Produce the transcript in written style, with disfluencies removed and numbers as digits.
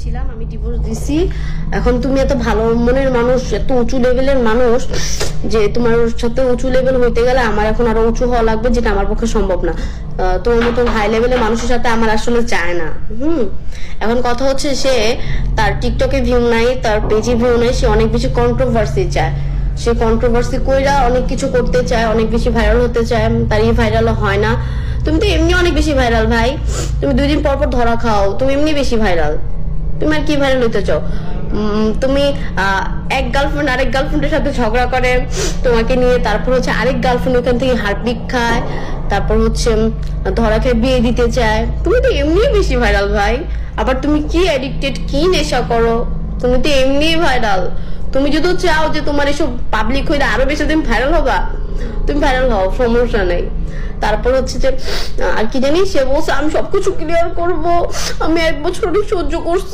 ছিলাম, আমি ডিভোর্স দিছি। এখন তুমি এত ভালো মনের মানুষ, এত উঁচু লেভেলের মানুষ যে তোমার সাথে উঁচু লেভেল হইতে গেলে আমার এখন আরো উঁচু হওয়া লাগবে, যেটা আমার পক্ষে সম্ভব না। তোমার মতো হাই লেভেলের মানুষের সাথে আমার আসলে চায় না। এখন কথা হচ্ছে, সে তার টিকটকে ভিউ নাই, তার পেজে ভিউ নাই, সে অনেক বেশি কন্ট্রোভার্সি চায়। সে কন্ট্রোভার্সি কইরা অনেক কিছু করতে চায়, অনেক বেশি ভাইরাল হতে চায়। তার এই ভাইরাল হয় না। তুমি তো এমনি অনেক বেশি ভাইরাল ভাই, তুমি 2 দিন পর পর ধরা খাও, তুমি এমনি বেশি ভাইরাল। তুমি আর কি ভাইরাল হইতে চাও? তুমি এক গার্লফ্রেন্ড আরেক গার্লফ্রেন্ডের সাথে ঝগড়া করে তোমাকে নিয়ে, তারপর হচ্ছে আরেক গার্লফ্রেন্ড ওখান থেকে হারপিক খায়, তারপর হচ্ছে ধরা খেয়ে বিয়ে দিতে চায়। তুমি তো এমনি বেশি ভাইরাল ভাই। আবার তুমি কি অ্যাডিক্টেড, কি নেশা করো, তুমি তো এমনি ভাইরাল। তুমি যদি চাও যে তোমার এসব পাবলিক হইলে আরো বেশি তুমি ভাইরাল হবা, তুমি ভাইরাল হও, সমস্যা নেই। তারপর হচ্ছে যে আর কি জানি, সে বলছে আমি সবকিছু ক্লিয়ার করবো, আমি 1 বছর সহ্য করছি।